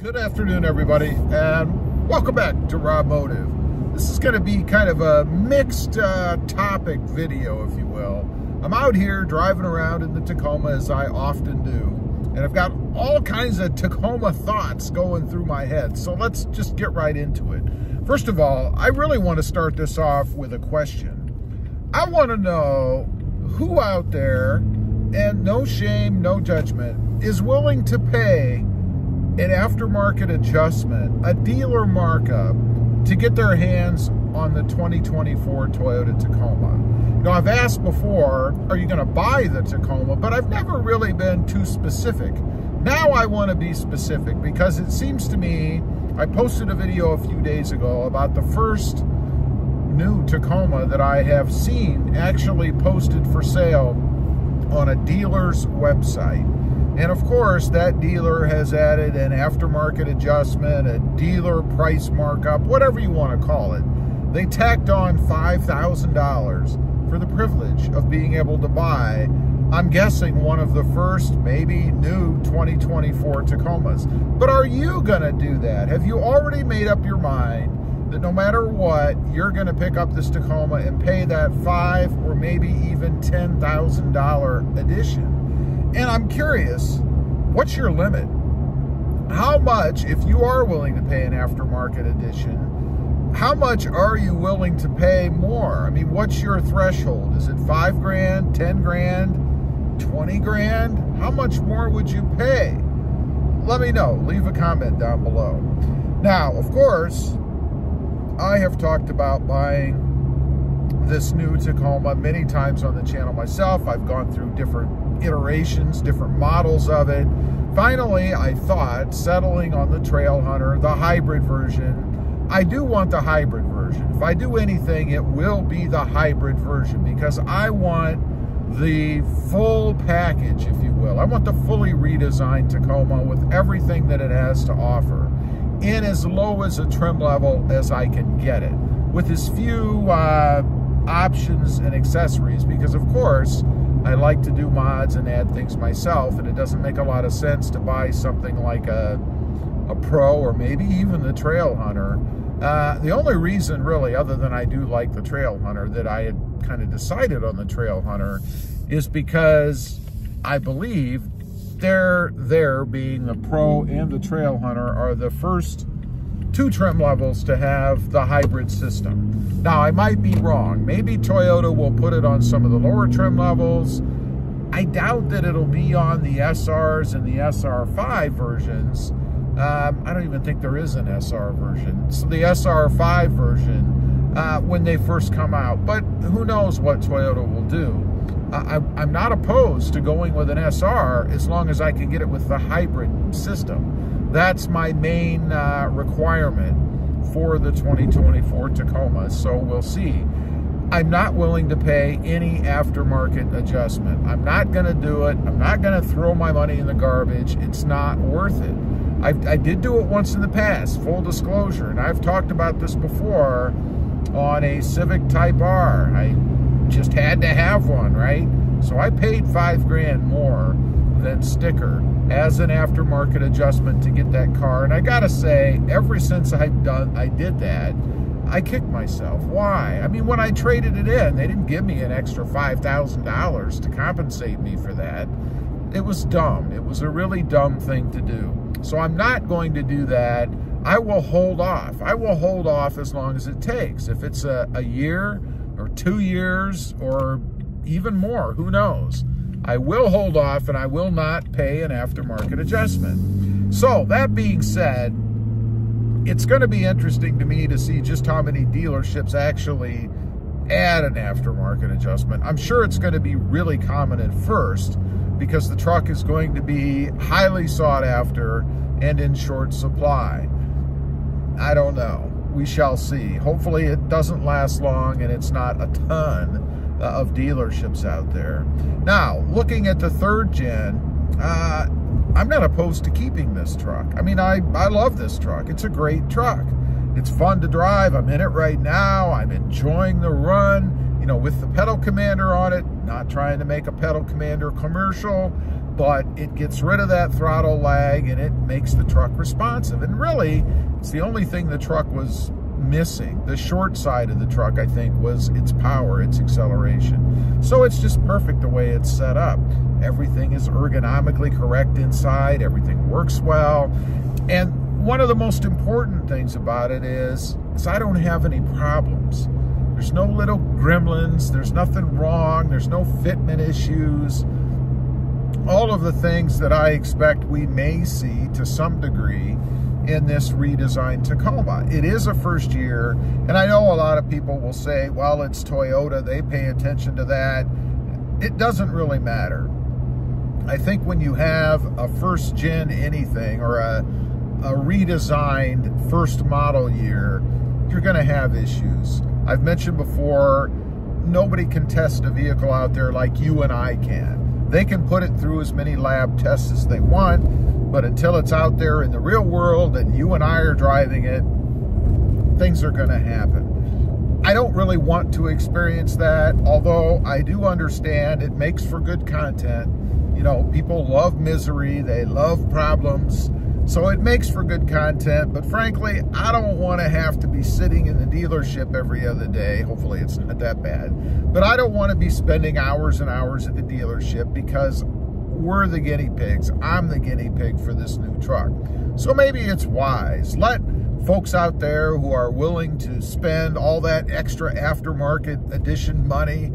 Good afternoon, everybody, and welcome back to RobMotive. This is going to be kind of a mixed topic video, if you will. I'm out here driving around in the Tacoma, as I often do, and I've got all kinds of Tacoma thoughts going through my head, so let's just get right into it. First of all, I really want to start this off with a question. I want to know who out there, and no shame, no judgment, is willing to pay an aftermarket adjustment, a dealer markup, to get their hands on the 2024 Toyota Tacoma. You know, I've asked before, are you going to buy the Tacoma? But I've never really been too specific. Now I want to be specific because it seems to me, I posted a video a few days ago about the first new Tacoma that I have seen actually posted for sale on a dealer's website. And of course, that dealer has added an aftermarket adjustment, a dealer price markup, whatever you want to call it. They tacked on $5,000 for the privilege of being able to buy, I'm guessing, one of the first, maybe new 2024 Tacomas. But are you going to do that? Have you already made up your mind that no matter what, you're going to pick up this Tacoma and pay that $5,000 or maybe even $10,000 addition? And I'm curious, what's your limit? How much, if you are willing to pay an aftermarket edition, how much are you willing to pay more? I mean, what's your threshold? Is it $5 grand, 10 grand, 20 grand? How much more would you pay? Let me know. Leave a comment down below. Now, of course, I have talked about buying this new Tacoma many times on the channel myself. I've gone through different iterations, different models of it. Finally, I thought, settling on the Trail Hunter, the hybrid version. I do want the hybrid version. If I do anything, it will be the hybrid version because I want the full package, if you will. I want the fully redesigned Tacoma with everything that it has to offer in as low as a trim level as I can get it, with as few options and accessories, because of course I like to do mods and add things myself, and it doesn't make a lot of sense to buy something like a Pro or maybe even the Trail Hunter. The only reason really, other than I do like the Trail Hunter, that I had kind of decided on the Trail Hunter is because I believe they're being the Pro and the Trail Hunter are the first two trim levels to have the hybrid system. Now, I might be wrong. Maybe Toyota will put it on some of the lower trim levels. I doubt that it'll be on the SRs and the SR5 versions. I don't even think there is an SR version. So the SR5 version when they first come out. But who knows what Toyota will do. I'm not opposed to going with an SR as long as I can get it with the hybrid system. That's my main requirement for the 2024 Tacoma, so we'll see. I'm not willing to pay any aftermarket adjustment. I'm not going to do it. I'm not going to throw my money in the garbage. It's not worth it. I did do it once in the past, full disclosure, and I've talked about this before on a Civic Type R. I just had to have one, right? So I paid $5 grand more than sticker as an aftermarket adjustment to get that car. And I gotta say, ever since I did that, I kicked myself. Why? I mean, when I traded it in, they didn't give me an extra $5,000 to compensate me for that. It was dumb. It was a really dumb thing to do. So I'm not going to do that. I will hold off. I will hold off as long as it takes. If it's a year or 2 years or even more, who knows? I will hold off and I will not pay an aftermarket adjustment. So that being said, it's going to be interesting to me to see just how many dealerships actually add an aftermarket adjustment. I'm sure it's going to be really common at first because the truck is going to be highly sought after and in short supply. I don't know. We shall see. Hopefully it doesn't last long and it's not a ton of dealerships out there. Now, looking at the third gen, I'm not opposed to keeping this truck. I mean, I love this truck. It's a great truck. It's fun to drive. I'm in it right now. I'm enjoying the run, you know, with the pedal commander on it. Not trying to make a pedal commander commercial, but it gets rid of that throttle lag and it makes the truck responsive. And really, it's the only thing the truck was missing. The short side of the truck, I think, was its power, its acceleration. So it's just perfect the way it's set up. Everything is ergonomically correct inside. Everything works well. And one of the most important things about it is I don't have any problems. There's no little gremlins. There's nothing wrong. There's no fitment issues. All of the things that I expect we may see to some degree in this redesigned Tacoma. It is a first year, and I know a lot of people will say, well, it's Toyota, they pay attention to that. It doesn't really matter. I think when you have a first gen anything or a redesigned first model year, you're gonna have issues. I've mentioned before, nobody can test a vehicle out there like you and I can. They can put it through as many lab tests as they want, but until it's out there in the real world and you and I are driving it, things are gonna happen. I don't really want to experience that, although I do understand it makes for good content. You know, people love misery, they love problems, so it makes for good content, but frankly, I don't want to have to be sitting in the dealership every other day. Hopefully it's not that bad, but I don't want to be spending hours and hours at the dealership because we're the guinea pigs. I'm the guinea pig for this new truck. So maybe it's wise. Let folks out there who are willing to spend all that extra aftermarket edition money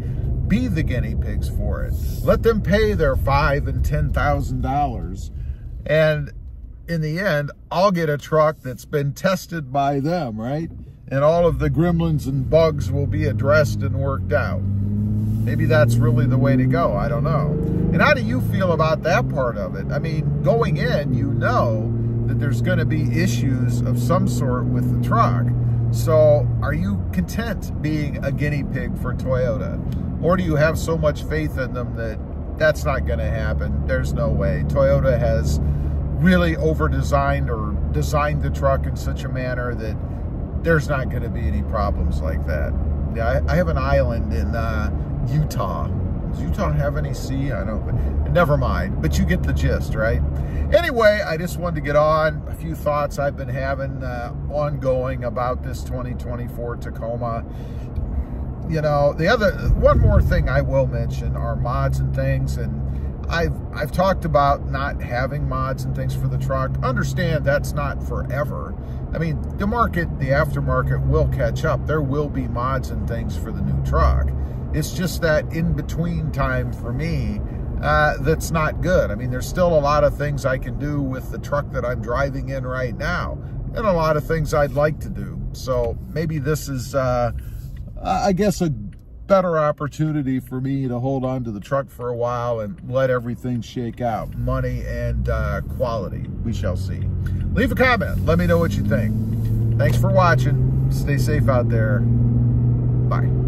be the guinea pigs for it. Let them pay their $5,000 and $10,000, and in the end, I'll get a truck that's been tested by them, right? And all of the gremlins and bugs will be addressed and worked out. Maybe that's really the way to go. I don't know. And how do you feel about that part of it? I mean, going in, you know that there's going to be issues of some sort with the truck. So are you content being a guinea pig for Toyota? Or do you have so much faith in them that that's not going to happen? There's no way. Toyota has really over-designed or designed the truck in such a manner that there's not going to be any problems like that. Yeah, I have an island in Utah. Does Utah have any sea? I don't, never mind, but you get the gist, right? Anyway, I just wanted to get on a few thoughts I've been having ongoing about this 2024 Tacoma. You know, one more thing I will mention are mods and things, and I've talked about not having mods and things for the truck. Understand that's not forever. I mean, the aftermarket will catch up. There will be mods and things for the new truck. It's just that in-between time for me, that's not good. I mean, there's still a lot of things I can do with the truck that I'm driving in right now, and a lot of things I'd like to do. So maybe this is, I guess, a better opportunity for me to hold on to the truck for a while and let everything shake out. Money and quality, we shall see. Leave a comment, let me know what you think. Thanks for watching. Stay safe out there. Bye.